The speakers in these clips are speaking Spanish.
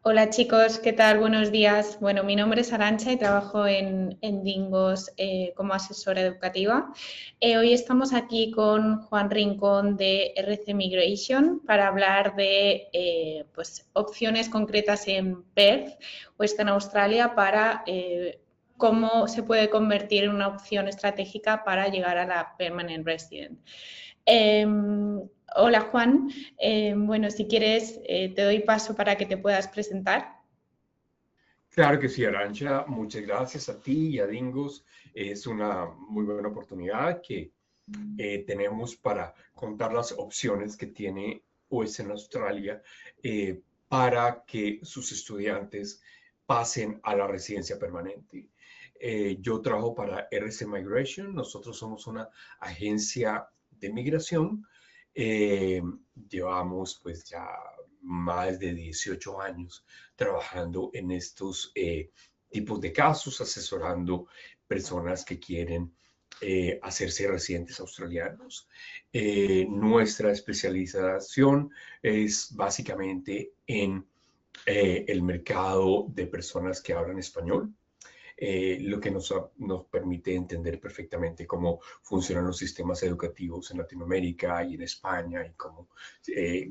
Hola chicos, ¿qué tal? Buenos días. Bueno, mi nombre es Arantxa y trabajo en Dingos como asesora educativa. Hoy estamos aquí con Juan Rincón de RC Migration para hablar de pues, opciones concretas en Perth, Western Australia, para cómo se puede convertir en una opción estratégica para llegar a la Permanent Resident. Hola Juan, bueno, si quieres te doy paso para que te puedas presentar. Claro que sí, Arantxa. Muchas gracias a ti y a Dingos. Es una muy buena oportunidad que tenemos para contar las opciones que tiene Western Australia para que sus estudiantes pasen a la residencia permanente. Yo trabajo para RC Migration. Nosotros somos una agencia de migración. Eh, Llevamos pues ya más de 18 años trabajando en estos tipos de casos, asesorando personas que quieren hacerse residentes australianos. Nuestra especialización es básicamente en el mercado de personas que hablan español. Lo que nos permite entender perfectamente cómo funcionan los sistemas educativos en Latinoamérica y en España y cómo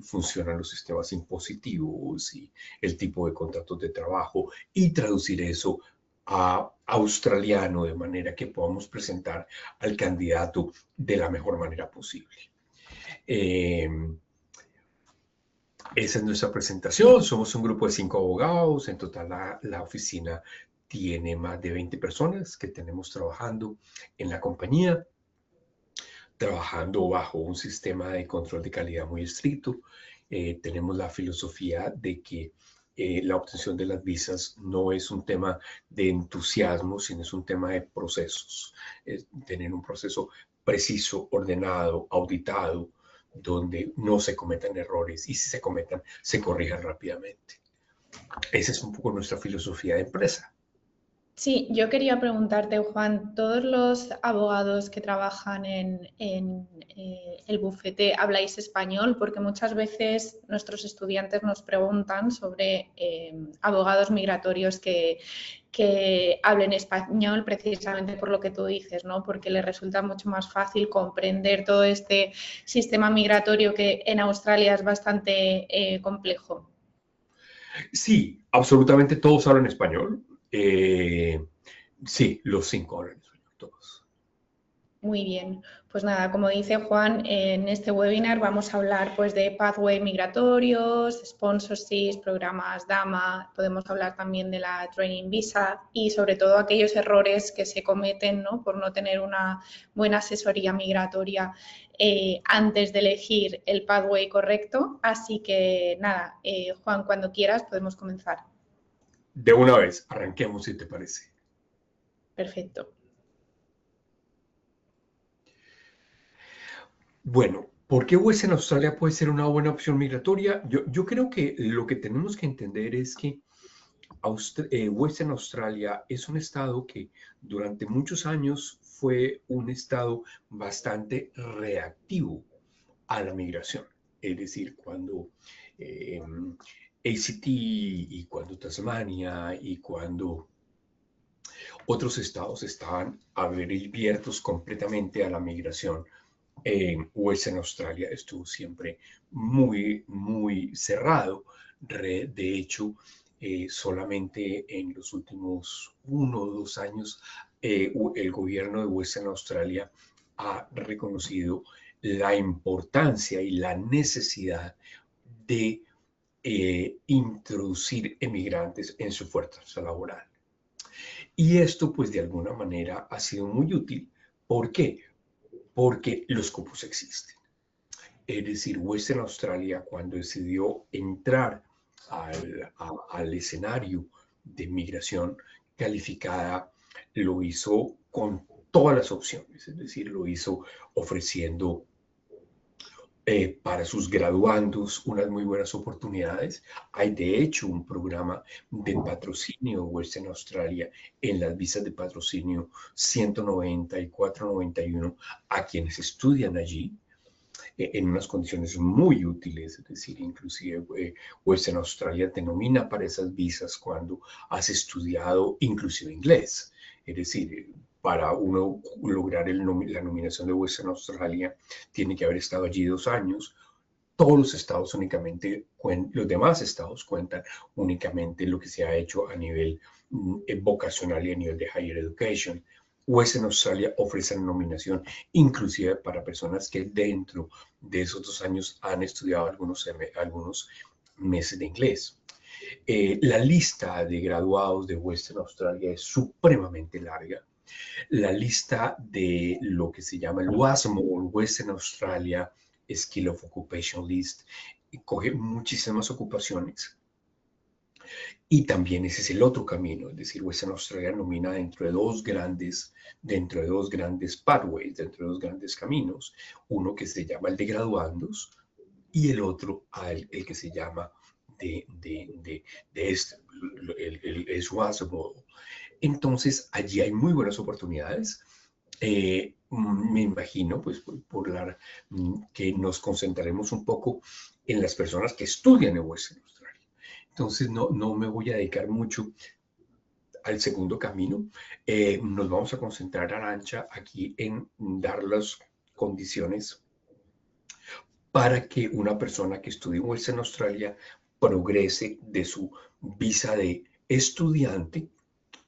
funcionan los sistemas impositivos y el tipo de contratos de trabajo y traducir eso a australiano de manera que podamos presentar al candidato de la mejor manera posible. Eh, Esa es nuestra presentación. Somos un grupo de 5 abogados. En total, la oficina tiene más de 20 personas que tenemos trabajando en la compañía, trabajando bajo un sistema de control de calidad muy estricto. Tenemos la filosofía de que la obtención de las visas no es un tema de entusiasmo, sino es un tema de procesos. Es tener un proceso preciso, ordenado, auditado, donde no se cometan errores y si se cometan, se corrijan rápidamente. Esa es un poco nuestra filosofía de empresa. Sí, yo quería preguntarte, Juan, ¿todos los abogados que trabajan en el bufete habláis español? Porque muchas veces nuestros estudiantes nos preguntan sobre abogados migratorios que hablen español precisamente por lo que tú dices, ¿no? Porque les resulta mucho más fácil comprender todo este sistema migratorio que en Australia es bastante complejo. Sí, absolutamente todos hablan español. Sí, los 5 hablan español, todos. Muy bien, pues nada, como dice Juan, en este webinar vamos a hablar pues de pathway migratorios, sponsorships, programas DAMA, podemos hablar también de la training visa y sobre todo aquellos errores que se cometen, ¿no? Por no tener una buena asesoría migratoria antes de elegir el pathway correcto. Así que nada, Juan, cuando quieras podemos comenzar. De una vez, arranquemos si te parece. Perfecto. Bueno, ¿por qué Western Australia puede ser una buena opción migratoria? Yo creo que lo que tenemos que entender es que Western Australia es un estado que durante muchos años fue un estado bastante reactivo a la migración. Es decir, cuando ACT y cuando Tasmania y cuando otros estados estaban abiertos completamente a la migración, Western Australia estuvo siempre muy cerrado. De hecho, solamente en los últimos 1 o 2 años, el gobierno de Western Australia ha reconocido la importancia y la necesidad de introducir emigrantes en su fuerza laboral. Y esto, pues, de alguna manera ha sido muy útil. ¿Por qué? Porque los cupos existen. Es decir, Western Australia, cuando decidió entrar al escenario de migración calificada, lo hizo con todas las opciones, es decir, lo hizo ofreciendo para sus graduandos unas muy buenas oportunidades. Hay de hecho un programa de patrocinio Western Australia en las visas de patrocinio 190 y 491 a quienes estudian allí. en unas condiciones muy útiles, es decir, inclusive Western Australia te nomina para esas visas cuando has estudiado inclusive inglés. Es decir, para uno lograr la nominación de Western Australia, tiene que haber estado allí 2 años. Todos los estados únicamente, los demás estados cuentan únicamente lo que se ha hecho a nivel vocacional y a nivel de higher education. Western Australia ofrece una nominación inclusive para personas que dentro de esos 2 años han estudiado algunos meses de inglés. La lista de graduados de Western Australia es supremamente larga. La lista de lo que se llama el WASMO, Western Australia Skill of Occupation List, coge muchísimas ocupaciones. Y también ese es el otro camino, es decir, Western Australia nomina dentro de dos grandes pathways, dentro de dos grandes caminos, uno que se llama el de graduandos y el otro el que se llama el SWAS Model. Entonces, allí hay muy buenas oportunidades. Me imagino, pues, que nos concentraremos un poco en las personas que estudian en Western Australia. Entonces, no me voy a dedicar mucho al segundo camino. Nos vamos a concentrar, Arantxa, aquí en dar las condiciones para que una persona que estudie en Western Australia progrese de su visa de estudiante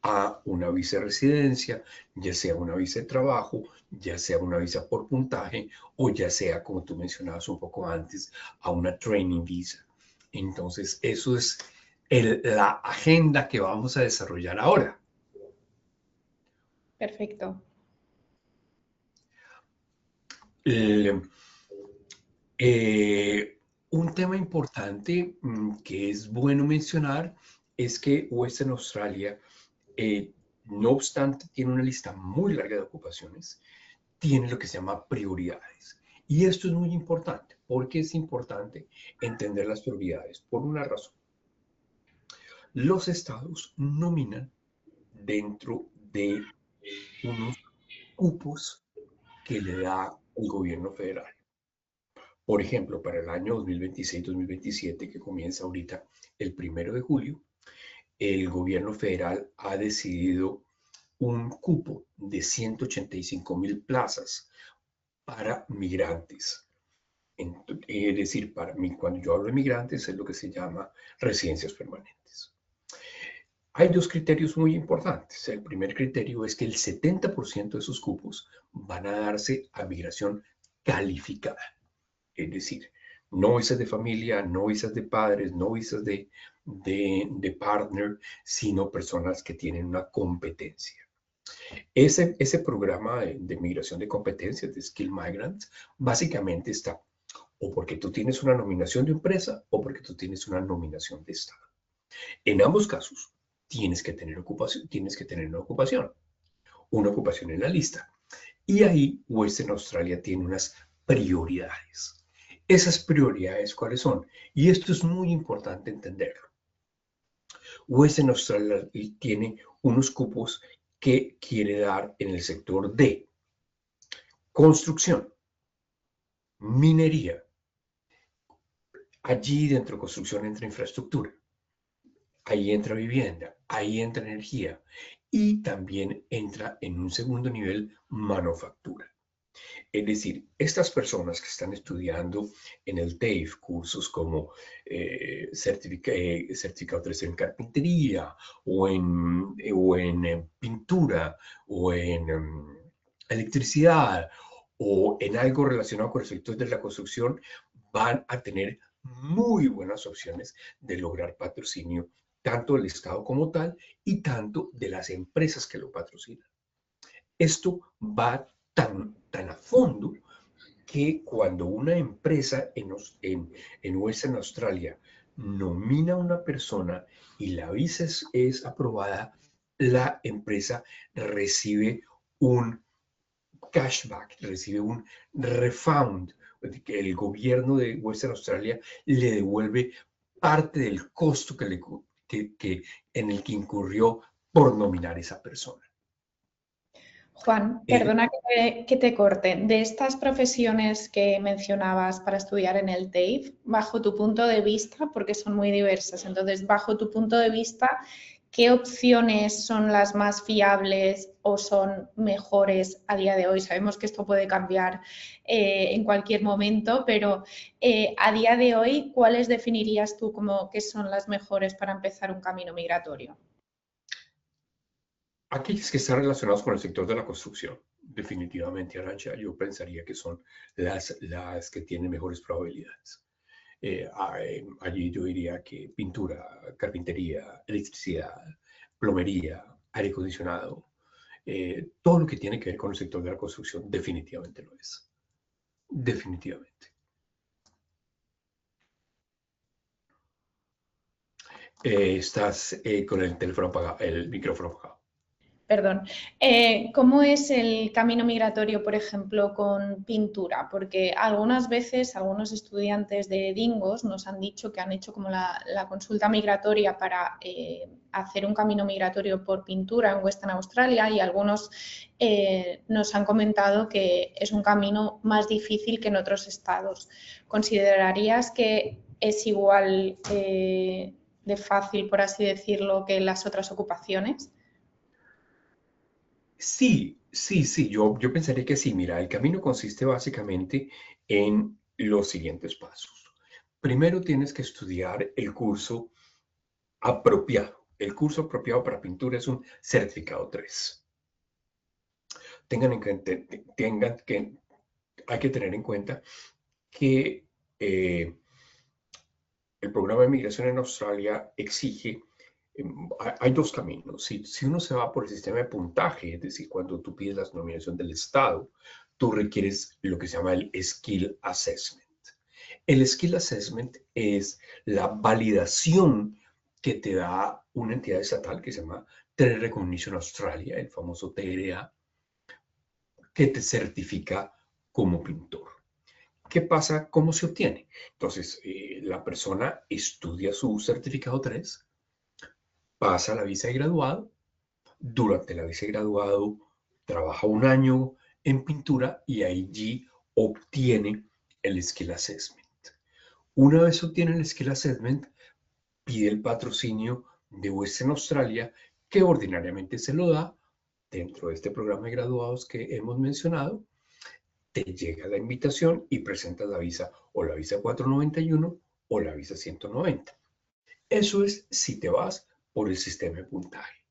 a una visa de residencia, ya sea una visa de trabajo, ya sea una visa por puntaje o ya sea, como tú mencionabas un poco antes, a una training visa. Entonces, eso es la agenda que vamos a desarrollar ahora. Perfecto. Un tema importante que es bueno mencionar es que Western Australia, no obstante, tiene una lista muy larga de ocupaciones, tiene lo que se llama prioridades. Y esto es muy importante. ¿Por qué es importante entender las prioridades? Por una razón. Los estados nominan dentro de unos cupos que le da el gobierno federal. Por ejemplo, para el año 2026-2027, que comienza ahorita el 1 de julio, el gobierno federal ha decidido un cupo de 185,000 plazas para migrantes. Es decir, para mí, cuando yo hablo de migrantes, es lo que se llama residencias permanentes. Hay dos criterios muy importantes. El primer criterio es que el 70% de esos cupos van a darse a migración calificada. Es decir, no visas de familia, no visas de padres, no visas de partner, sino personas que tienen una competencia. Ese programa de migración de competencias, de Skill Migrants, básicamente está o porque tú tienes una nominación de empresa o porque tú tienes una nominación de Estado. En ambos casos, tienes que tener una ocupación en la lista. Y ahí Western Australia tiene unas prioridades. Esas prioridades, ¿cuáles son? Y esto es muy importante entenderlo. Western Australia tiene unos cupos que quiere dar en el sector de construcción, minería. Allí dentro de construcción entra infraestructura. Ahí entra vivienda, ahí entra energía y también entra en un segundo nivel manufactura. Es decir, estas personas que están estudiando en el TAFE cursos como certificado 3 en carpintería o en pintura o en electricidad o en algo relacionado con el sector de la construcción, van a tener muy buenas opciones de lograr patrocinio, tanto del Estado como tal y tanto de las empresas que lo patrocinan. Esto va tan a fondo que cuando una empresa en Western Australia nomina a una persona y la visa es aprobada, la empresa recibe un cashback, recibe un refund, que el gobierno de Western Australia le devuelve parte del costo en el que incurrió por nominar a esa persona. Juan, perdona que te corte. De estas profesiones que mencionabas para estudiar en el TAFE, bajo tu punto de vista, porque son muy diversas, entonces, bajo tu punto de vista, ¿qué opciones son las más fiables o son mejores a día de hoy? Sabemos que esto puede cambiar en cualquier momento, pero a día de hoy, ¿cuáles definirías tú como que son las mejores para empezar un camino migratorio? Aquellos que están relacionados con el sector de la construcción, definitivamente, Arantxa, yo pensaría que son las que tienen mejores probabilidades. Allí yo diría que pintura, carpintería, electricidad, plomería, aire acondicionado, todo lo que tiene que ver con el sector de la construcción definitivamente lo es. Definitivamente. Estás con el teléfono apagado, el micrófono apagado. Perdón. ¿Cómo es el camino migratorio, por ejemplo, con pintura? Porque algunas veces algunos estudiantes de Dingos nos han dicho que han hecho como la consulta migratoria para hacer un camino migratorio por pintura en Western Australia y algunos nos han comentado que es un camino más difícil que en otros estados. ¿Considerarías que es igual de fácil, por así decirlo, que las otras ocupaciones? Sí, sí, sí, yo pensaría que sí. Mira, el camino consiste básicamente en los siguientes pasos. Primero tienes que estudiar el curso apropiado. El curso apropiado para pintura es un certificado 3. Tengan en cuenta, hay que tener en cuenta que eh, el programa de migración en Australia exige, hay dos caminos. Si uno se va por el sistema de puntaje, es decir, cuando tú pides la nominación del Estado, tú requieres lo que se llama el Skill Assessment. El Skill Assessment es la validación que te da una entidad estatal que se llama Trade Recognition Australia, el famoso TRA, que te certifica como pintor. ¿Qué pasa? ¿Cómo se obtiene? Entonces, la persona estudia su certificado 3, pasa la visa de graduado, durante la visa de graduado trabaja un año en pintura y allí obtiene el Skill Assessment. Una vez obtiene el Skill Assessment, pide el patrocinio de Western Australia, que ordinariamente se lo da dentro de este programa de graduados que hemos mencionado. Te llega la invitación y presentas la visa o la visa 491 o la visa 190. Eso es si te vas por el sistema de puntaje.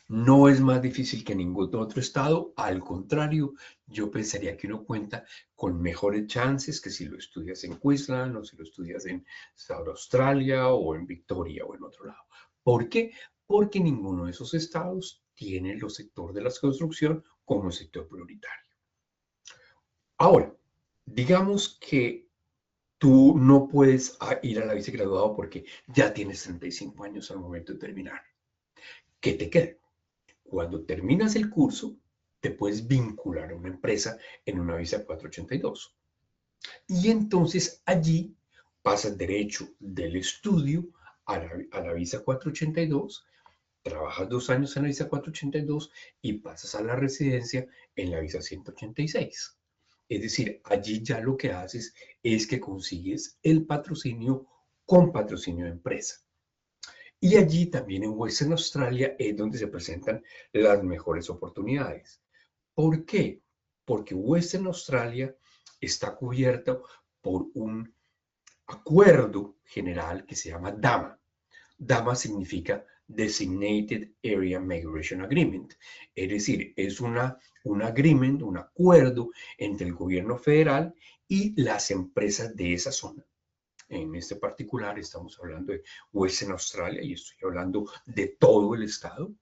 No es más difícil que ningún otro estado, al contrario, yo pensaría que uno cuenta con mejores chances que si lo estudias en Queensland o si lo estudias en South Australia o en Victoria o en otro lado. ¿Por qué? Porque ninguno de esos estados tiene el sector de la construcción como sector prioritario. Ahora, digamos que tú no puedes ir a la visa graduado porque ya tienes 35 años al momento de terminar. ¿Qué te queda? Cuando terminas el curso, te puedes vincular a una empresa en una visa 482. Y entonces allí pasas derecho del estudio a la visa 482, trabajas 2 años en la visa 482 y pasas a la residencia en la visa 186. Es decir, allí ya lo que haces es que consigues el patrocinio con patrocinio de empresa. Y allí también en Western Australia es donde se presentan las mejores oportunidades. ¿Por qué? Porque Western Australia está cubierto por un acuerdo general que se llama DAMA. DAMA significa Designated Area Migration Agreement. Es decir, es un agreement, un acuerdo entre el gobierno federal y las empresas de esa zona. En este particular estamos hablando de Western Australia y estoy hablando de todo el estado,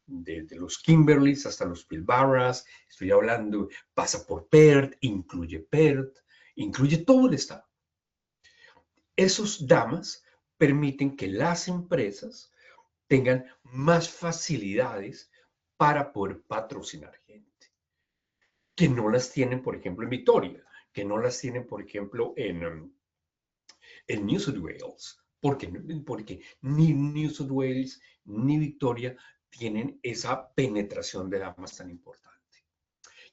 desde los Kimberleys hasta los Pilbaras. Estoy hablando, pasa por Perth, incluye todo el estado. Esos DAMAs permiten que las empresas tengan más facilidades para poder patrocinar gente, que no las tienen, por ejemplo, en Victoria, que no las tienen, por ejemplo, en New South Wales, porque ni New South Wales ni Victoria tienen esa penetración de damas tan importante.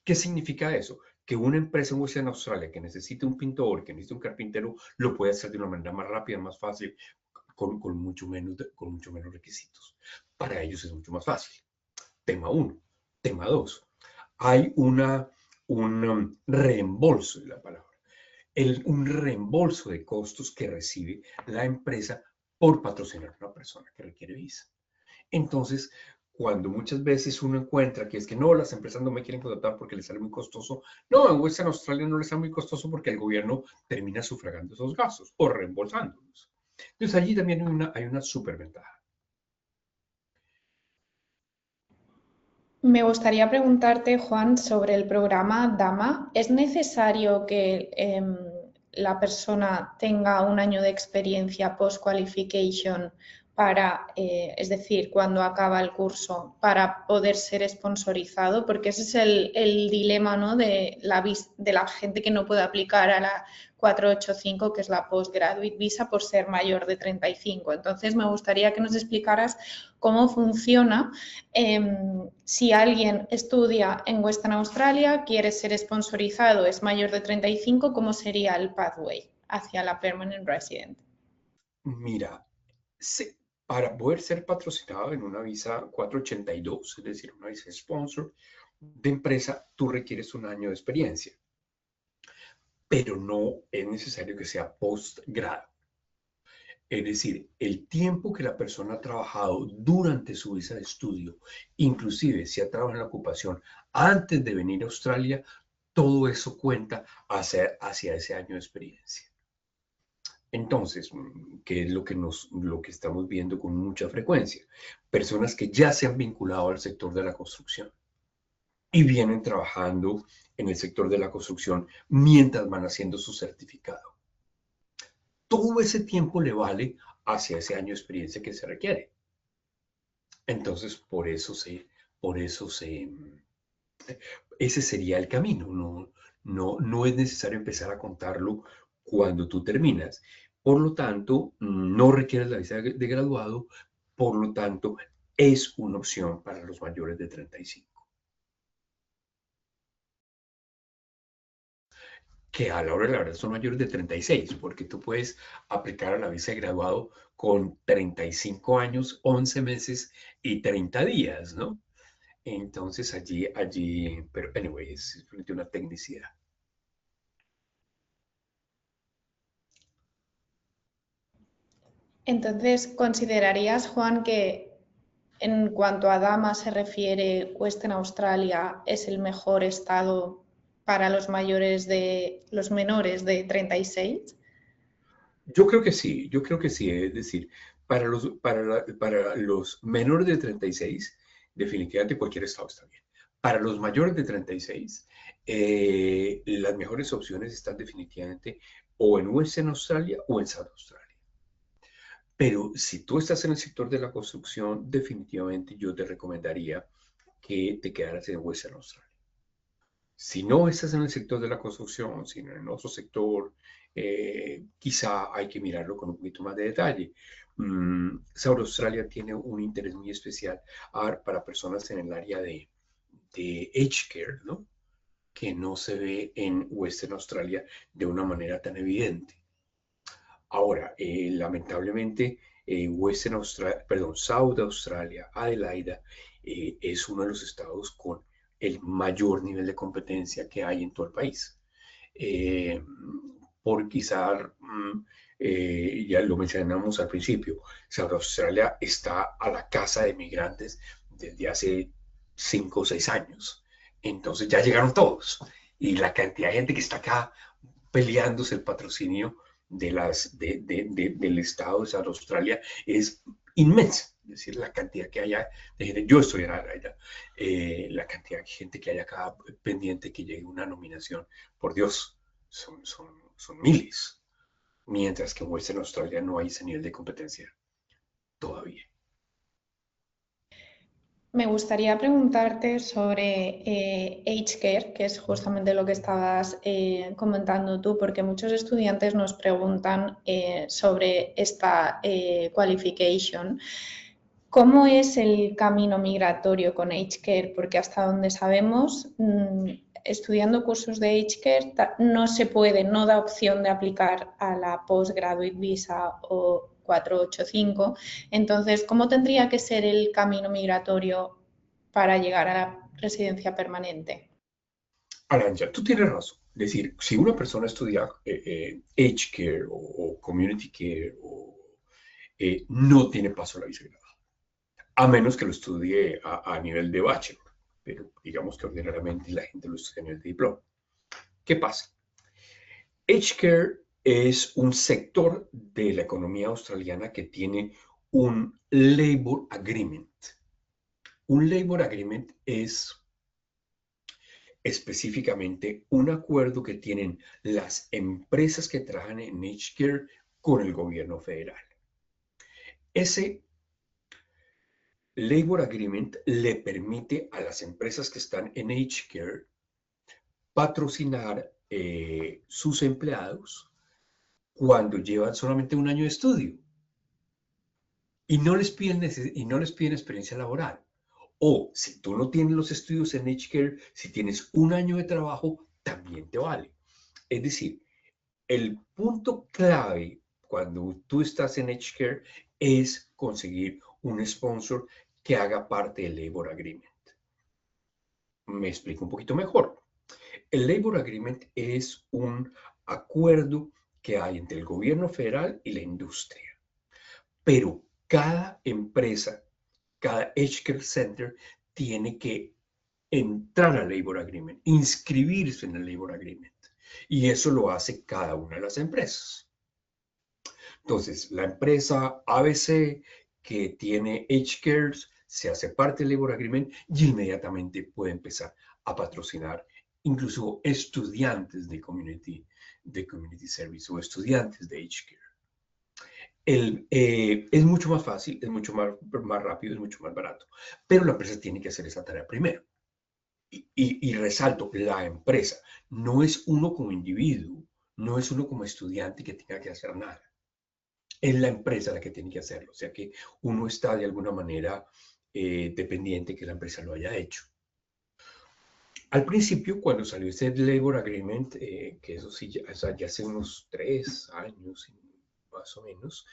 ¿Qué significa eso? Que una empresa en Australia que necesite un pintor, que necesite un carpintero, lo puede hacer de una manera más rápida, más fácil, con mucho menos requisitos. Para ellos es mucho más fácil. Tema 1. Tema 2. Hay un reembolso de la palabra. Un reembolso de costos que recibe la empresa por patrocinar a una persona que requiere visa. Entonces, cuando muchas veces uno encuentra que es que no, las empresas no me quieren contratar porque les sale muy costoso, no, en Western Australia no les sale muy costoso porque el gobierno termina sufragando esos gastos o reembolsándolos. Entonces, allí también hay una superventaja. Me gustaría preguntarte, Juan, sobre el programa DAMA. ¿Es necesario que la persona tenga un año de experiencia post-qualification para, es decir, cuando acaba el curso, para poder ser sponsorizado? Porque ese es el dilema, ¿no?, de la gente que no puede aplicar a la 485, que es la Postgraduate Visa, por ser mayor de 35. Entonces, me gustaría que nos explicaras cómo funciona. Si alguien estudia en Western Australia, quiere ser sponsorizado, es mayor de 35, ¿cómo sería el pathway hacia la permanent resident? Mira, para poder ser patrocinado en una visa 482, es decir, una visa sponsor de empresa, tú requieres un año de experiencia, pero no es necesario que sea postgrado. Es decir, el tiempo que la persona ha trabajado durante su visa de estudio, inclusive si ha trabajado en la ocupación antes de venir a Australia, todo eso cuenta hacia ese año de experiencia. Entonces, ¿qué es lo que estamos viendo con mucha frecuencia? Personas que ya se han vinculado al sector de la construcción y vienen trabajando en el sector de la construcción mientras van haciendo su certificado. Todo ese tiempo le vale hacia ese año de experiencia que se requiere. Entonces, ese sería el camino. No es necesario empezar a contarlo cuando tú terminas. Por lo tanto, no requieres la visa de graduado. Por lo tanto, es una opción para los mayores de 35. Que a la hora de la verdad son mayores de 36, porque tú puedes aplicar a la visa de graduado con 35 años, 11 meses y 30 días, ¿no? Entonces pero anyway, es simplemente una tecnicidad. Entonces, ¿considerarías, Juan, que en cuanto a Dama se refiere, Western Australia es el mejor estado para los menores de 36? Yo creo que sí, es decir, para los menores de 36, definitivamente cualquier estado está bien. Para los mayores de 36, las mejores opciones están definitivamente o en Western Australia o en South Australia. Pero si tú estás en el sector de la construcción, definitivamente yo te recomendaría que te quedaras en Western Australia. Si no estás en el sector de la construcción, sino en otro sector, quizá hay que mirarlo con un poquito más de detalle. South Australia tiene un interés muy especial para personas en el área de aged care, ¿no?, que no se ve en Western Australia de una manera tan evidente. Ahora, lamentablemente, South Australia, Adelaida, es uno de los estados con el mayor nivel de competencia que hay en todo el país. Eh, por quizá, ya lo mencionamos al principio, South Australia está a la casa de migrantes desde hace 5 o 6 años. Entonces ya llegaron todos. Y la cantidad de gente que está acá peleándose el patrocinio del Estado de South Australia es inmensa. Es decir, la cantidad que haya de gente, yo estoy allá, la cantidad de gente que hay acá pendiente que llegue una nominación, por Dios, son miles. Mientras que en Western Australia no hay ese nivel de competencia todavía. Me gustaría preguntarte sobre Aged Care, que es justamente lo que estabas comentando tú, porque muchos estudiantes nos preguntan sobre esta qualification. ¿Cómo es el camino migratorio con Agecare? Porque hasta donde sabemos, estudiando cursos de Agecare no se puede, no da opción de aplicar a la Postgraduate Visa o 485. Entonces, ¿cómo tendría que ser el camino migratorio para llegar a la residencia permanente? Arantxa, tú tienes razón. Es decir, si una persona estudia Age Care o Community Care no tiene paso a la visa graduada, a menos que lo estudie a nivel de bachelor, pero digamos que ordinariamente la gente lo estudia a nivel de diploma. ¿Qué pasa? Age Care es un sector de la economía australiana que tiene un labor agreement. Un labor agreement es específicamente un acuerdo que tienen las empresas que trabajan en Aged Care con el gobierno federal. Ese labor agreement le permite a las empresas que están en Aged Care patrocinar sus empleados cuando llevan solamente un año de estudio y no les piden experiencia laboral. O si tú no tienes los estudios en Aged Care, si tienes un año de trabajo, también te vale. Es decir, el punto clave cuando tú estás en Aged Care es conseguir un sponsor que haga parte del Labor Agreement. Me explico un poquito mejor. El Labor Agreement es un acuerdo que hay entre el gobierno federal y la industria. Pero cada empresa, cada Aged Care Center tiene que entrar al Labor Agreement, inscribirse en el Labor Agreement. Y eso lo hace cada una de las empresas. Entonces, la empresa ABC que tiene Aged Cares se hace parte del Labor Agreement y inmediatamente puede empezar a patrocinar incluso estudiantes de community Service o estudiantes de Aged Care. Es mucho más fácil, es mucho más rápido, es mucho más barato, pero la empresa tiene que hacer esa tarea primero. Y resalto, la empresa no es uno como individuo, no es uno como estudiante que tenga que hacer nada. Es la empresa la que tiene que hacerlo. O sea que uno está de alguna manera dependiente que la empresa lo haya hecho. Al principio, cuando salió este Labor Agreement, que eso sí, ya hace unos 3 años más o menos,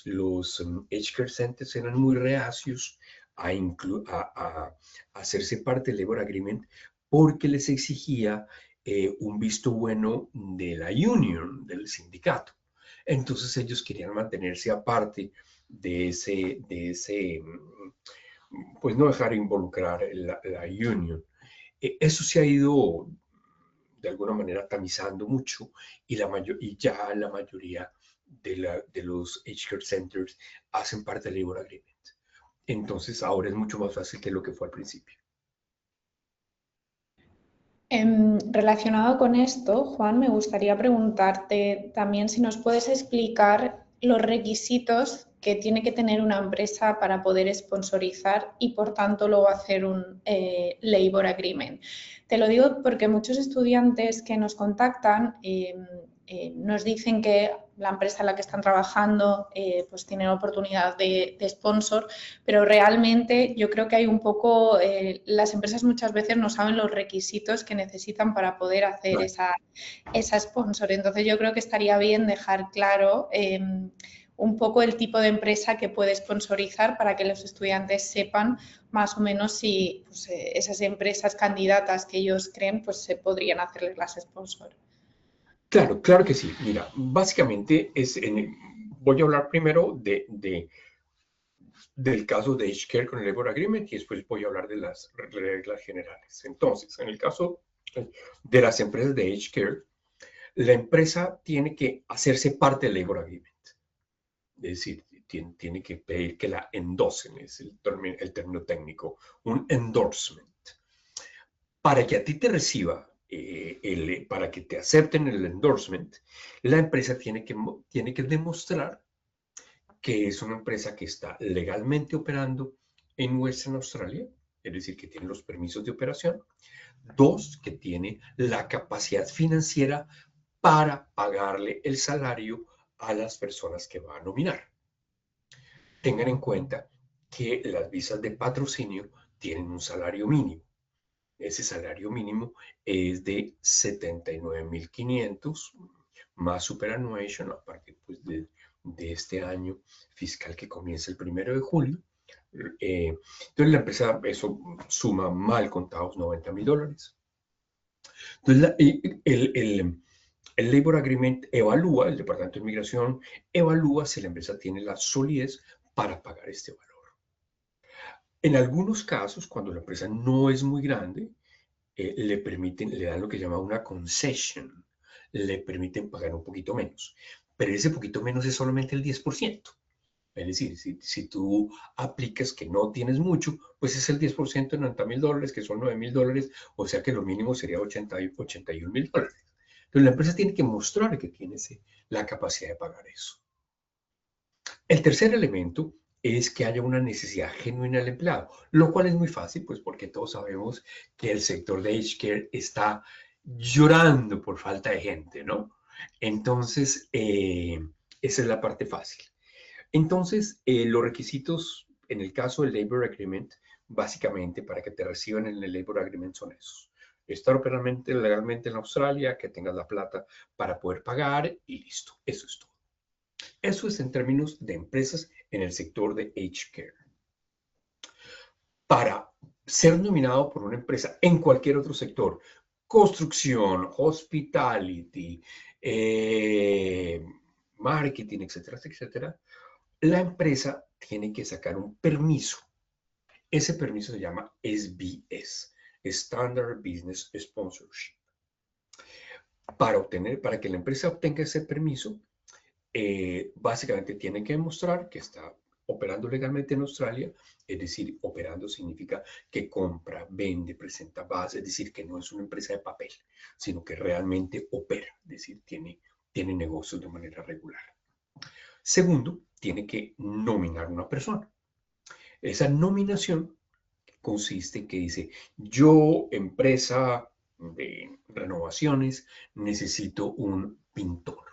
los Aged Care Centers eran muy reacios a hacerse parte del Labor Agreement porque les exigía un visto bueno de la union, del sindicato. Entonces ellos querían mantenerse aparte pues no dejar involucrar la union. Eso se ha ido de alguna manera tamizando mucho y ya la mayoría de los Aged Care Centers hacen parte del Labor Agreement. Entonces ahora es mucho más fácil que lo que fue al principio. Relacionado con esto, Juan, me gustaría preguntarte también si nos puedes explicar los requisitos que tiene que tener una empresa para poder sponsorizar y, por tanto, luego hacer un labor agreement. Te lo digo porque muchos estudiantes que nos contactan nos dicen que la empresa en la que están trabajando pues tiene oportunidad de sponsor, pero realmente yo creo que hay un poco, las empresas muchas veces no saben los requisitos que necesitan para poder hacer esa sponsor. Entonces yo creo que estaría bien dejar claro un poco el tipo de empresa que puede sponsorizar para que los estudiantes sepan más o menos si pues, esas empresas candidatas que ellos creen pues se podrían hacerles las sponsor. Claro, claro que sí. Mira, básicamente voy a hablar primero del caso de Aged Care con el Labor Agreement y después voy a hablar de las reglas generales. Entonces, en el caso de las empresas de Aged Care, la empresa tiene que hacerse parte del Labor Agreement. Es decir, tiene que pedir que la endosen, es el término técnico, un endorsement. Para que a ti te reciba, para que te acepten el endorsement, la empresa tiene que demostrar que es una empresa que está legalmente operando en Western Australia, es decir, que tiene los permisos de operación. 2, que tiene la capacidad financiera para pagarle el salario a las personas que va a nominar. tengan en cuenta que las visas de patrocinio tienen un salario mínimo. Ese salario mínimo es de 79.500 más superannuation a partir pues, de este año fiscal que comienza el 1 de julio. Entonces la empresa, eso suma mal contados $90.000. Entonces el Labor Agreement evalúa, el Departamento de Inmigración evalúa si la empresa tiene la solidez para pagar este valor. En algunos casos, cuando la empresa no es muy grande, le dan lo que llama una concession, le permiten pagar un poquito menos, pero ese poquito menos es solamente el 10%. Es decir, si tú aplicas que no tienes mucho, pues es el 10% de $90.000, que son $9.000, o sea que lo mínimo sería $81.000. Entonces la empresa tiene que mostrar que tiene la capacidad de pagar eso. El tercer elemento es que haya una necesidad genuina del empleado, lo cual es muy fácil, pues porque todos sabemos que el sector de Aged Care está llorando por falta de gente, ¿no? Entonces, esa es la parte fácil. Entonces, los requisitos en el caso del Labor Agreement, básicamente para que te reciban en el Labor Agreement son esos. Estar legalmente en Australia, que tengas la plata para poder pagar y listo. Eso es todo. Eso es en términos de empresas en el sector de Aged Care. Para ser nominado por una empresa en cualquier otro sector, construcción, hospitality, marketing, etcétera, etcétera, la empresa tiene que sacar un permiso. Ese permiso se llama SBS, Standard Business Sponsorship. Para que la empresa obtenga ese permiso, básicamente tiene que demostrar que está operando legalmente en Australia, es decir, operando significa que compra, vende, presenta base, es decir, que no es una empresa de papel, sino que realmente opera, es decir, tiene negocios de manera regular. Segundo, tiene que nominar una persona. Esa nominación consiste en que dice, yo, empresa de renovaciones, necesito un pintor.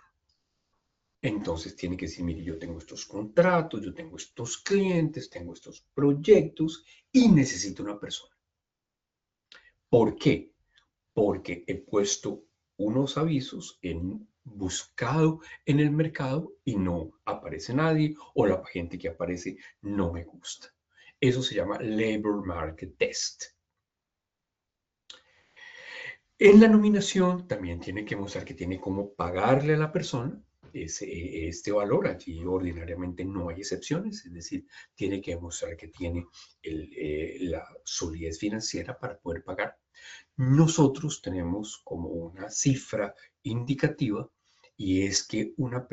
Entonces tiene que decir, mire, yo tengo estos contratos, yo tengo estos clientes, tengo estos proyectos y necesito una persona. ¿Por qué? Porque he puesto unos avisos buscado en el mercado y no aparece nadie o la gente que aparece no me gusta. Eso se llama Labor Market Test. En la nominación también tiene que mostrar que tiene cómo pagarle a la persona este valor. Aquí ordinariamente no hay excepciones, es decir, tiene que demostrar que tiene la solidez financiera para poder pagar. Nosotros tenemos como una cifra indicativa y es que una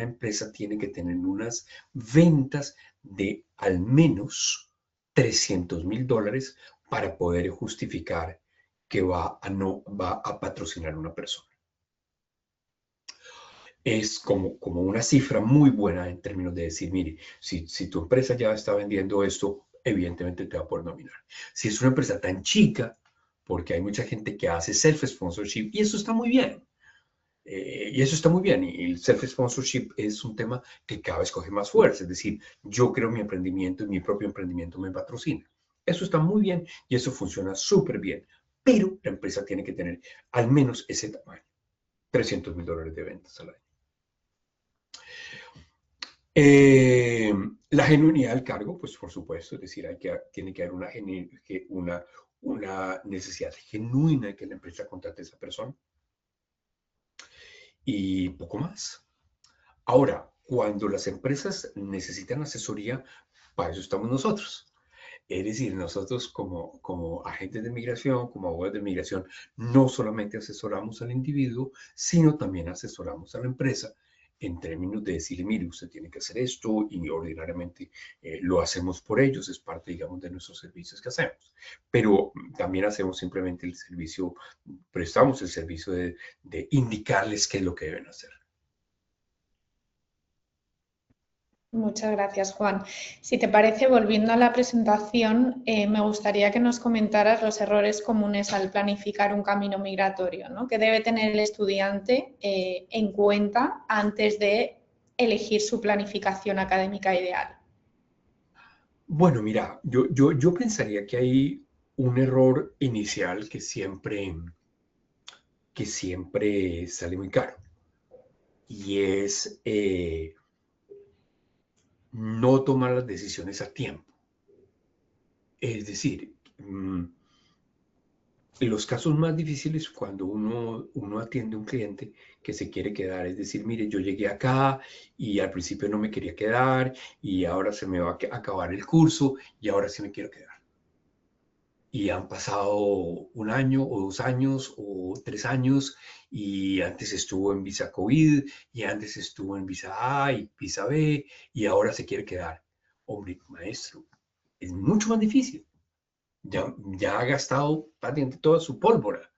empresa tiene que tener unas ventas de al menos $300.000 para poder justificar que va a patrocinar a una persona. Es como una cifra muy buena en términos de decir, mire, si tu empresa ya está vendiendo esto, evidentemente te va a poder nominar. Si es una empresa tan chica, porque hay mucha gente que hace self-sponsorship y eso está muy bien. Y eso está muy bien. Y el self-sponsorship es un tema que cada vez coge más fuerza. Es decir, yo creo mi emprendimiento y mi propio emprendimiento me patrocina. Eso está muy bien y eso funciona súper bien. Pero la empresa tiene que tener al menos ese tamaño. $300.000 de ventas al año. La genuinidad del cargo, pues por supuesto, es decir, tiene que haber una necesidad genuina de que la empresa contrate a esa persona. Y poco más. Ahora, cuando las empresas necesitan asesoría, para eso estamos nosotros. Es decir, nosotros como agentes de migración, como abogados de migración, no solamente asesoramos al individuo, sino también asesoramos a la empresa en términos de decirle, mire, usted tiene que hacer esto y ordinariamente lo hacemos por ellos, es parte, digamos, de nuestros servicios que hacemos. Pero también hacemos simplemente el servicio, prestamos el servicio de indicarles qué es lo que deben hacer. Muchas gracias, Juan. Si te parece, volviendo a la presentación, me gustaría que nos comentaras los errores comunes al planificar un camino migratorio, ¿no? Que debe tener el estudiante en cuenta antes de elegir su planificación académica ideal. Bueno, mira, yo pensaría que hay un error inicial que siempre sale muy caro y es no tomar las decisiones a tiempo. Es decir, los casos más difíciles cuando uno atiende a un cliente que se quiere quedar, es decir, mire, yo llegué acá y al principio no me quería quedar y ahora se me va a acabar el curso y ahora sí me quiero quedar. Y han pasado un año o 2 años o 3 años y antes estuvo en visa COVID y antes estuvo en visa A y visa B y ahora se quiere quedar. Hombre, maestro, es mucho más difícil. Ya ha gastado prácticamente toda su pólvora.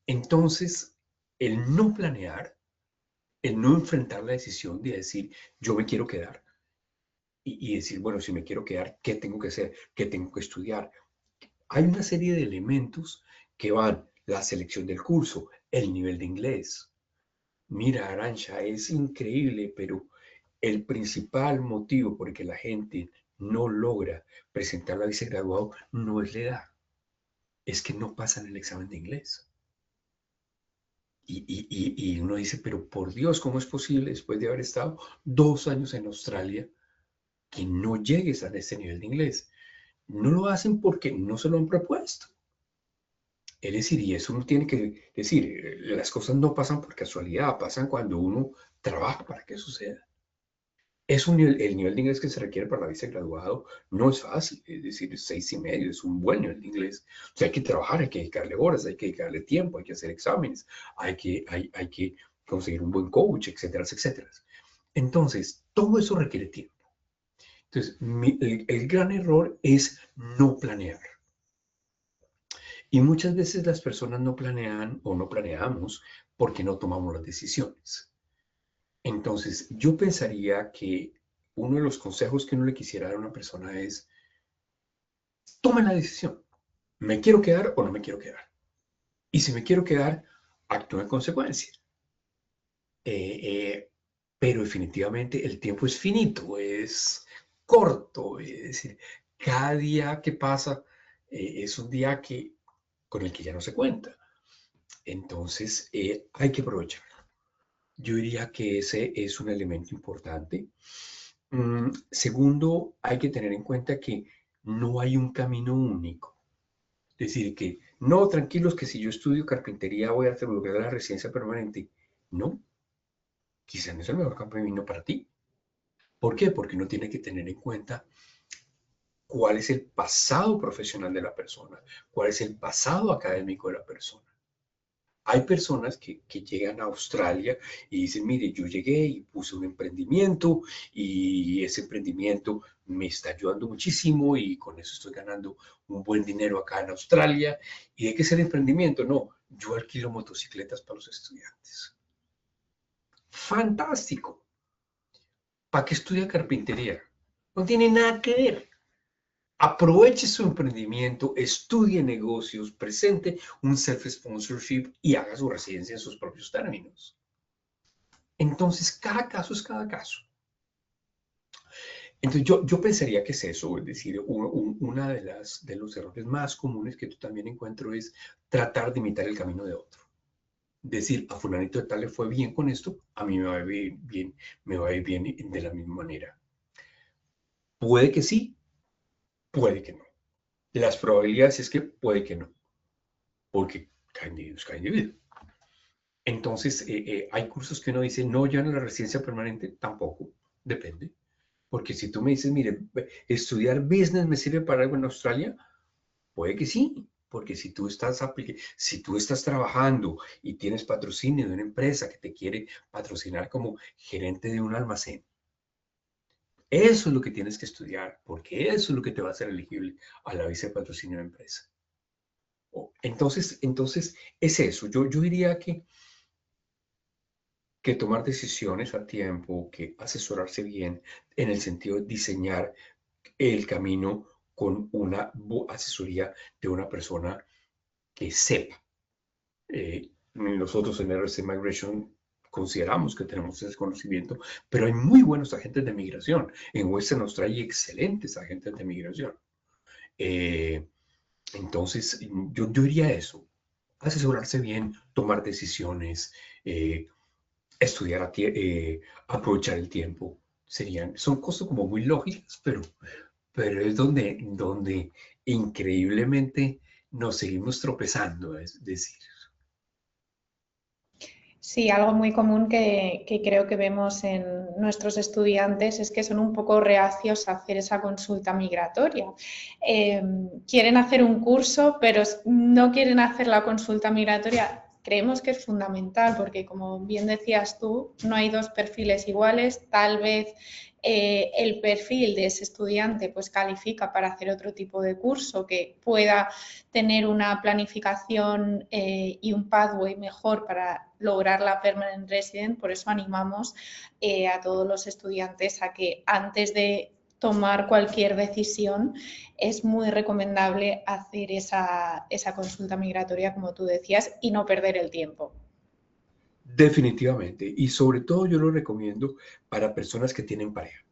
Entonces, el no planear, el no enfrentar la decisión de decir, yo me quiero quedar y decir, bueno, si me quiero quedar, ¿qué tengo que hacer? ¿Qué tengo que estudiar? Hay una serie de elementos que van, la selección del curso, el nivel de inglés. Mira, Arancha, es increíble, pero el principal motivo por el que la gente no logra presentar la visa de graduado no es la edad, es que no pasan el examen de inglés. Y uno dice, pero por Dios, ¿cómo es posible después de haber estado 2 años en Australia que no llegues a ese nivel de inglés? No lo hacen porque no se lo han propuesto. Es decir, y eso uno tiene que decir, las cosas no pasan por casualidad, pasan cuando uno trabaja para que suceda. El nivel de inglés que se requiere para la visa de graduado no es fácil, es decir, es 6,5, es un buen nivel de inglés. O sea, hay que trabajar, hay que dedicarle horas, hay que dedicarle tiempo, hay que hacer exámenes, hay que conseguir un buen coach, etcétera, etcétera. Entonces, todo eso requiere tiempo. Entonces, el gran error es no planear. Y muchas veces las personas no planean o no planeamos porque no tomamos las decisiones. Entonces, yo pensaría que uno de los consejos que uno le quisiera dar a una persona es, tome la decisión. ¿Me quiero quedar o no me quiero quedar? Y si me quiero quedar, actúe en consecuencia. Eh, eh, pero definitivamente el tiempo es finito, es corto. Es decir, cada día que pasa es un día con el que ya no se cuenta. Entonces, hay que aprovechar. Yo diría que ese es un elemento importante. Segundo, hay que tener en cuenta que no hay un camino único. Es decir, que no, tranquilos, que si yo estudio carpintería voy a lograr la residencia permanente. No, quizás no es el mejor camino para ti. ¿Por qué? Porque uno tiene que tener en cuenta cuál es el pasado profesional de la persona, cuál es el pasado académico de la persona. Hay personas que llegan a Australia y dicen, mire, yo llegué y puse un emprendimiento y ese emprendimiento me está ayudando muchísimo y con eso estoy ganando un buen dinero acá en Australia. ¿Y de qué es el emprendimiento? No, yo alquilo motocicletas para los estudiantes. Fantástico. ¿Para qué estudia carpintería? No tiene nada que ver. Aproveche su emprendimiento, estudie negocios, presente un self-sponsorship y haga su residencia en sus propios términos. Entonces, cada caso es cada caso. Entonces, yo pensaría que es eso, es decir, una de los errores más comunes que tú también encuentro es tratar de imitar el camino de otro. Decir, a fulanito de tal le fue bien con esto, a mí me va a ir bien, me va a ir bien de la misma manera. Puede que sí, puede que no. Las probabilidades es que puede que no, porque cada individuo es cada individuo. Entonces, hay cursos que uno dice, no, ya en la residencia permanente, tampoco, depende. Porque si tú me dices, mire, estudiar business me sirve para algo en Australia, puede que sí, porque si tú estás trabajando y tienes patrocinio de una empresa que te quiere patrocinar como gerente de un almacén, eso es lo que tienes que estudiar, porque eso es lo que te va a hacer elegible a la visa de patrocinio de empresa. Entonces es eso. Yo diría que tomar decisiones a tiempo, que asesorarse bien en el sentido de diseñar el camino con una asesoría de una persona que sepa. Nosotros en RC Migration consideramos que tenemos ese conocimiento, pero hay muy buenos agentes de migración. En Western Australia hay excelentes agentes de migración. Eh, entonces, yo diría eso, asesorarse bien, tomar decisiones, estudiar, aprovechar el tiempo. Son cosas como muy lógicas, pero es donde increíblemente nos seguimos tropezando, es decir. Sí, algo muy común que creo que vemos en nuestros estudiantes es que son un poco reacios a hacer esa consulta migratoria. Quieren hacer un curso, pero no quieren hacer la consulta migratoria. Creemos que es fundamental porque, como bien decías tú, no hay dos perfiles iguales. Tal vez el perfil de ese estudiante pues califica para hacer otro tipo de curso que pueda tener una planificación y un pathway mejor para lograr la permanent resident. Por eso animamos a todos los estudiantes a que antes de tomar cualquier decisión es muy recomendable hacer esa consulta migratoria, como tú decías, y no perder el tiempo. Definitivamente. Y sobre todo yo lo recomiendo para personas que tienen pareja.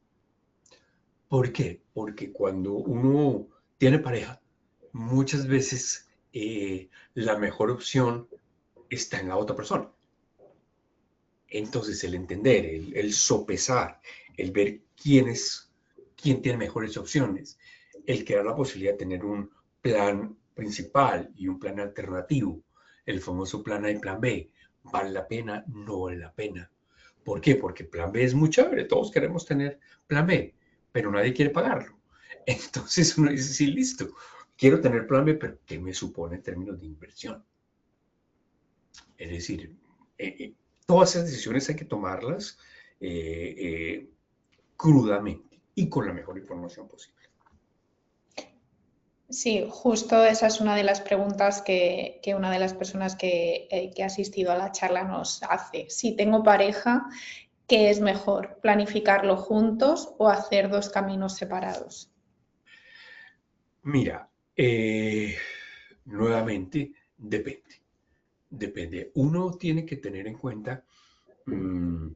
¿Por qué? Porque cuando uno tiene pareja, muchas veces la mejor opción está en la otra persona. Entonces el entender, el sopesar, el ver quién tiene mejores opciones, el crear la posibilidad de tener un plan principal y un plan alternativo, el famoso plan A y plan B, ¿vale la pena? No vale la pena. ¿Por qué? Porque plan B es muy chévere, todos queremos tener plan B, pero nadie quiere pagarlo. Entonces uno dice, sí, listo, quiero tener plan B, pero ¿qué me supone en términos de inversión? Es decir, todas esas decisiones hay que tomarlas eh, eh, crudamente y con la mejor información posible. Sí, justo esa es una de las preguntas que una de las personas que ha asistido a la charla nos hace. Si tengo pareja, ¿qué es mejor? ¿Planificarlo juntos o hacer dos caminos separados? Mira, nuevamente, depende. Depende. Uno tiene que tener en cuenta mmm,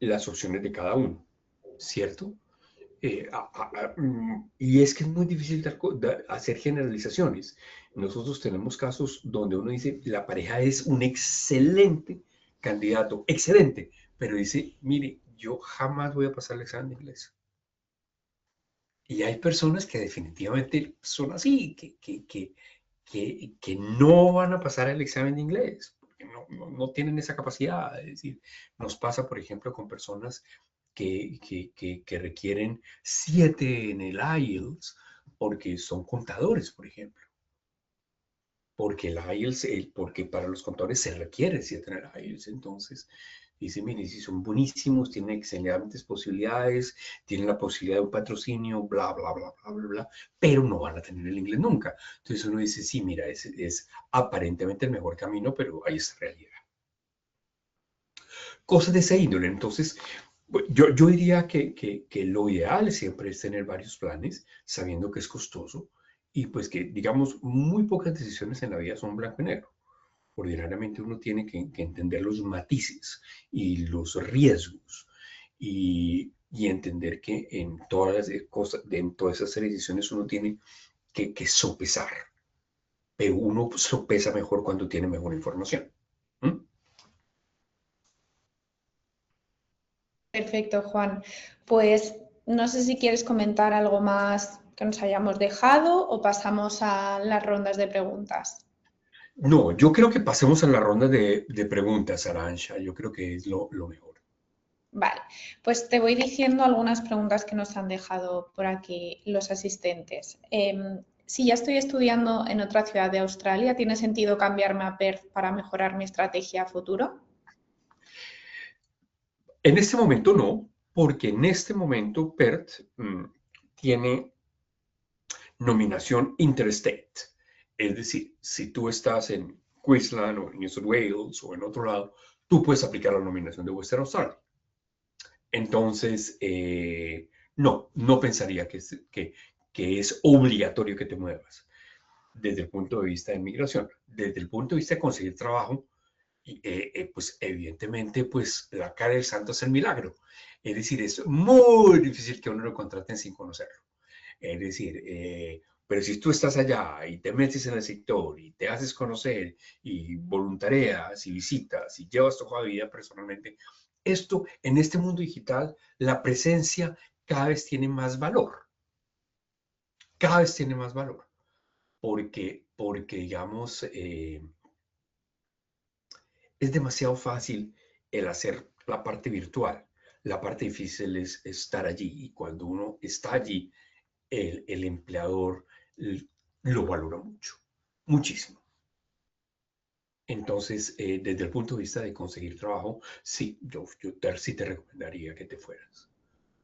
las opciones de cada uno, ¿cierto? Y es que es muy difícil hacer generalizaciones. Nosotros tenemos casos donde uno dice, la pareja es un excelente candidato, excelente, pero dice, mire, yo jamás voy a pasar el examen de inglés. Y hay personas que definitivamente son así, que no van a pasar el examen de inglés, porque no tienen esa capacidad. Es decir, nos pasa, por ejemplo, con personas que requieren 7 en el IELTS porque son contadores, por ejemplo. Porque el IELTS, porque para los contadores se requiere 7 en el IELTS. Entonces, dice, mire, si son buenísimos, tienen excelentes posibilidades, tienen la posibilidad de un patrocinio, bla, bla, bla, bla, bla, bla, pero no van a tener el inglés nunca. Entonces uno dice, sí, mira, es aparentemente el mejor camino, pero hay esta realidad. Cosas de esa índole. Entonces, yo diría que lo ideal siempre es tener varios planes, sabiendo que es costoso y pues que, digamos, muy pocas decisiones en la vida son blanco y negro. Ordinariamente uno tiene que entender los matices y los riesgos y entender que en todas las cosas, en todas esas decisiones uno tiene que sopesar, pero uno sopesa mejor cuando tiene mejor información. ¿Mm? Perfecto, Juan. Pues no sé si quieres comentar algo más que nos hayamos dejado o pasamos a las rondas de preguntas. No, yo creo que pasemos a la ronda de preguntas, Arancha. Yo creo que es lo mejor. Vale, pues te voy diciendo algunas preguntas que nos han dejado por aquí los asistentes. Si ya estoy estudiando en otra ciudad de Australia, ¿tiene sentido cambiarme a Perth para mejorar mi estrategia a futuro? En este momento no, porque en este momento Perth tiene nominación interstate. Es decir, si tú estás en Queensland o en New South Wales o en otro lado, tú puedes aplicar la nominación de Western Australia. Entonces, no pensaría que es obligatorio que te muevas desde el punto de vista de migración. Desde el punto de vista de conseguir trabajo, Y, pues evidentemente, pues la cara del santo es el milagro. Es decir, es muy difícil que uno lo contraten sin conocerlo. Es decir, pero si tú estás allá y te metes en el sector y te haces conocer y voluntarias y visitas y llevas tu hoja de vida personalmente, esto en este mundo digital, la presencia cada vez tiene más valor. Cada vez tiene más valor. Porque digamos, es demasiado fácil el hacer la parte virtual. La parte difícil es estar allí. Y cuando uno está allí, el empleador lo valora mucho, muchísimo. Entonces, desde el punto de vista de conseguir trabajo, sí, sí te recomendaría que te fueras.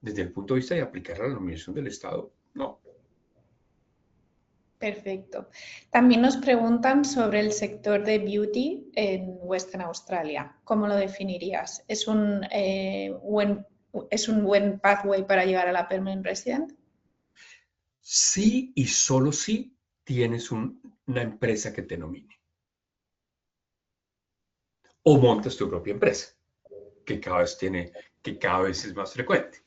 Desde el punto de vista de aplicar la nominación del Estado, no. Perfecto. También nos preguntan sobre el sector de beauty en Western Australia. ¿Cómo lo definirías? ¿Es un buen pathway para llegar a la permanent resident? Sí y solo si tienes una empresa que te nomine. O montas tu propia empresa, que cada vez es más frecuente.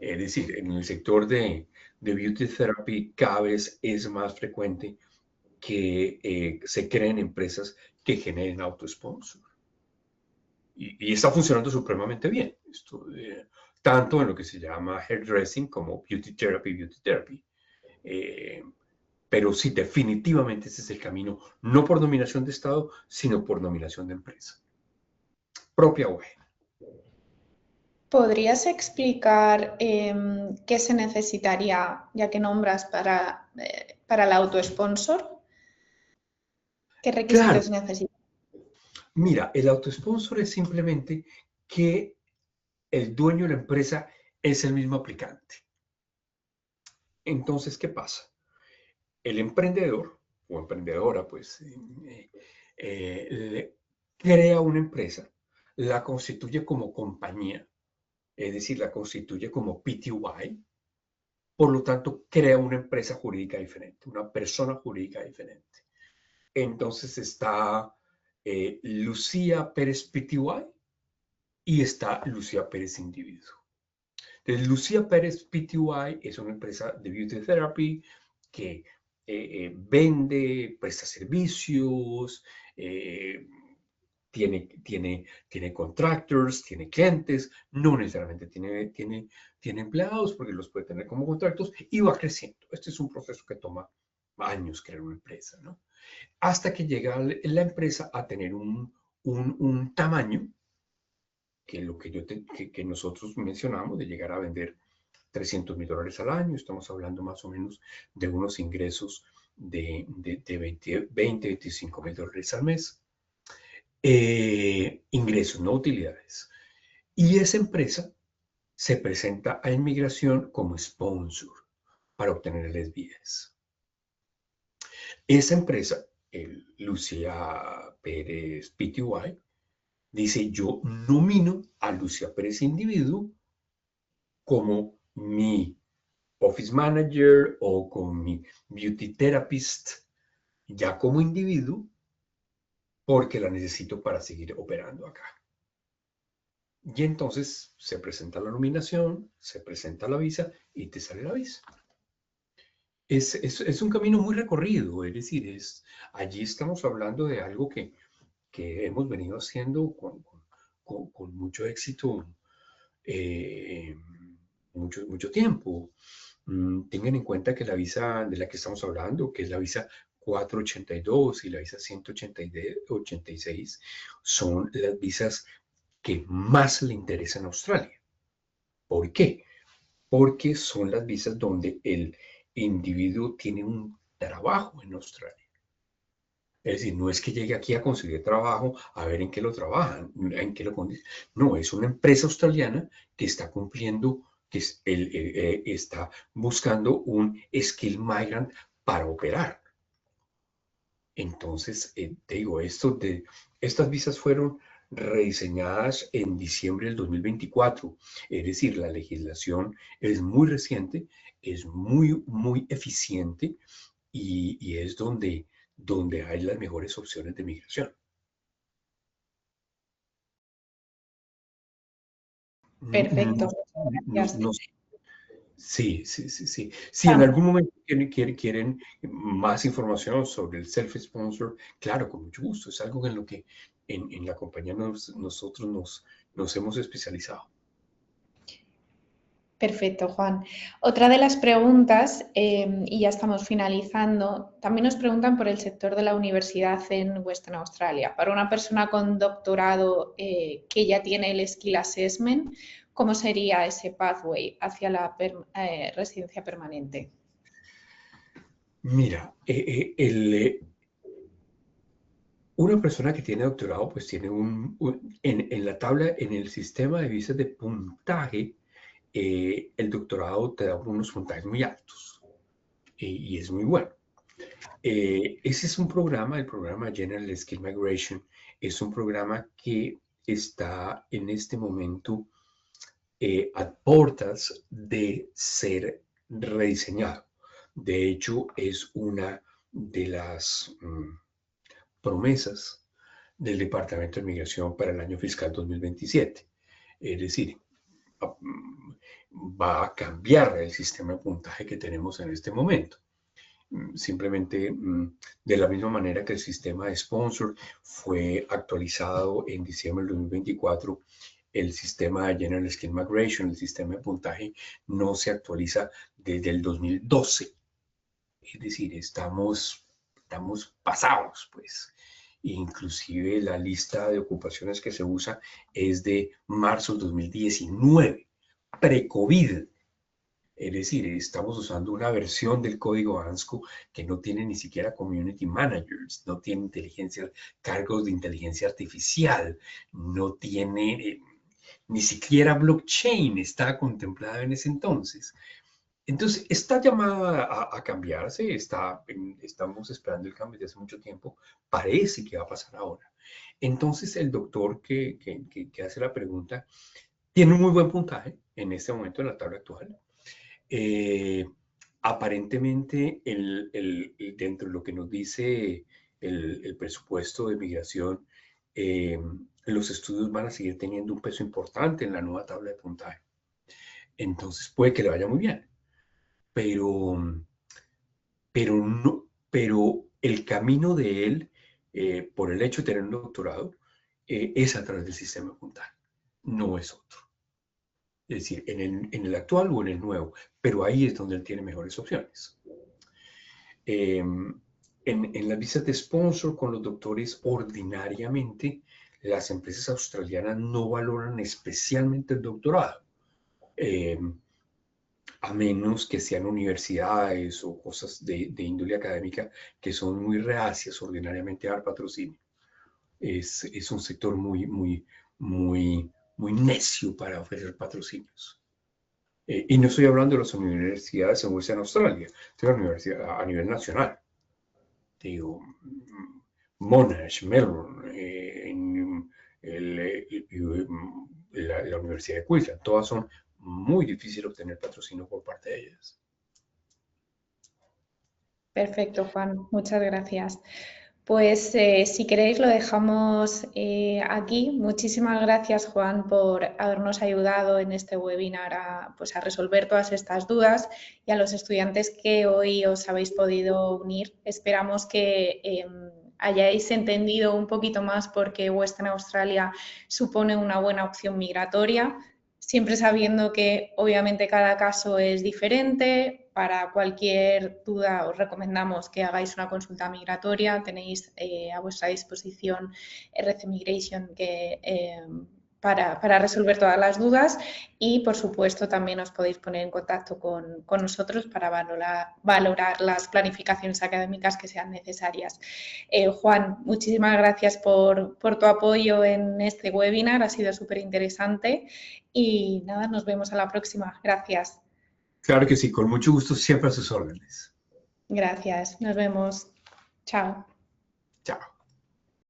Es decir, en el sector de beauty therapy cada vez es más frecuente que se creen empresas que generen autosponsor. Y está funcionando supremamente bien. Esto, tanto en lo que se llama hairdressing como beauty therapy. Eh, pero sí, definitivamente ese es el camino, no por nominación de Estado, sino por nominación de empresa. Propia web. ¿Podrías explicar qué se necesitaría, ya que nombras, para el autosponsor? ¿Qué Claro, requisitos necesitas? mira, el autosponsor es simplemente que el dueño de la empresa es el mismo aplicante. Entonces, ¿qué pasa? El emprendedor o emprendedora, pues, crea una empresa, la constituye como compañía, es decir, la constituye como PTY, por lo tanto, crea una empresa jurídica diferente, una persona jurídica diferente. Entonces está Lucía Pérez PTY y está Lucía Pérez Individuo. Entonces, Lucía Pérez PTY es una empresa de beauty therapy que vende, presta servicios, eh, tiene contractors, tiene clientes, no necesariamente tiene empleados porque los puede tener como contratos y va creciendo. Este es un proceso que toma años crear una empresa, ¿no? Hasta que llega la empresa a tener un tamaño que lo que nosotros mencionamos de llegar a vender $300,000 al año, estamos hablando más o menos de unos ingresos de 25 mil dólares al mes. Ingresos, no utilidades. Y esa empresa se presenta a inmigración como sponsor para obtener el SBS. Esa empresa, Lucía Pérez PTY, dice, yo nomino a Lucía Pérez Individuo como mi office manager o como mi beauty therapist, ya como individuo, porque la necesito para seguir operando acá. Y entonces se presenta la nominación, se presenta la visa y te sale la visa. Es un camino muy recorrido, es decir, allí estamos hablando de algo que hemos venido haciendo con mucho éxito mucho tiempo. Tengan en cuenta que la visa de la que estamos hablando, que es la visa 482 y la visa 186, son las visas que más le interesan a Australia. ¿Por qué? Porque son las visas donde el individuo tiene un trabajo en Australia. Es decir, no es que llegue aquí a conseguir trabajo, a ver en qué lo trabajan, en qué lo condicionan. No, es una empresa australiana que está cumpliendo, está buscando un skill migrant para operar. Entonces, te digo, estas visas fueron rediseñadas en diciembre del 2024. Es decir, la legislación es muy reciente, es muy eficiente y es donde hay las mejores opciones de migración. Perfecto, No, muchas no, gracias. sí, sí, sí, sí. Si en algún momento quieren más información sobre el self-sponsor, claro, con mucho gusto. Es algo en lo que en la compañía nosotros nos hemos especializado. Perfecto, Juan. Otra de las preguntas, y ya estamos finalizando, también nos preguntan por el sector de la universidad en Western Australia. Para una persona con doctorado que ya tiene el Skill Assessment, ¿cómo sería ese pathway hacia la residencia permanente? Mira, una persona que tiene doctorado, pues tiene en la tabla, en el sistema de visas de puntaje, el doctorado te da unos puntajes muy altos y es muy bueno. Ese es un programa, el programa General Skill Migration, es un programa que está en este momento a puertas de ser rediseñado. De hecho, es una de las promesas del Departamento de Migración para el año fiscal 2027. Es decir, va a cambiar el sistema de puntaje que tenemos en este momento. Simplemente de la misma manera que el sistema de sponsor fue actualizado en diciembre del 2024, el sistema de General Skill Migration, el sistema de puntaje, no se actualiza desde el 2012. Es decir, estamos pasados, pues. Inclusive la lista de ocupaciones que se usa es de marzo del 2019, pre-COVID. Es decir, estamos usando una versión del código ANSCO que no tiene ni siquiera community managers, no tiene cargos de inteligencia artificial, no tiene ni siquiera blockchain, está contemplada en ese entonces. Entonces, está llamada a cambiarse, estamos esperando el cambio desde hace mucho tiempo, parece que va a pasar ahora. Entonces, el doctor que hace la pregunta tiene un muy buen puntaje en este momento en la tabla actual. Aparentemente, dentro de lo que nos dice el presupuesto de migración, los estudios van a seguir teniendo un peso importante en la nueva tabla de puntaje. Entonces, puede que le vaya muy bien, pero pero el camino de él, por el hecho de tener un doctorado, es a través del sistema de puntaje, no es otro. Es decir, en el actual o en el nuevo, pero ahí es donde él tiene mejores opciones. En las visas de sponsor con los doctores, ordinariamente, las empresas australianas no valoran especialmente el doctorado, a menos que sean universidades o cosas de índole académica que son muy reacias ordinariamente a dar patrocinio. Es un sector muy necio para ofrecer patrocinios. Y no estoy hablando de las universidades en Australia, estoy hablando de a nivel nacional. Digo, Monash, Melbourne, la Universidad de Queensland, todas son muy difíciles obtener patrocinio por parte de ellas. Perfecto, Juan. Muchas gracias. Pues si queréis lo dejamos aquí. Muchísimas gracias, Juan, por habernos ayudado en este webinar a resolver todas estas dudas, y a los estudiantes que hoy os habéis podido unir. Esperamos que hayáis entendido un poquito más por qué Western Australia supone una buena opción migratoria, siempre sabiendo que obviamente cada caso es diferente. Para cualquier duda os recomendamos que hagáis una consulta migratoria. Tenéis a vuestra disposición RC Migration para resolver todas las dudas, y por supuesto también os podéis poner en contacto con nosotros para valorar las planificaciones académicas que sean necesarias. Juan, muchísimas gracias por tu apoyo en este webinar, ha sido súper interesante y nada, nos vemos a la próxima. Gracias. Claro que sí, con mucho gusto, siempre a sus órdenes. Gracias, nos vemos. Chao.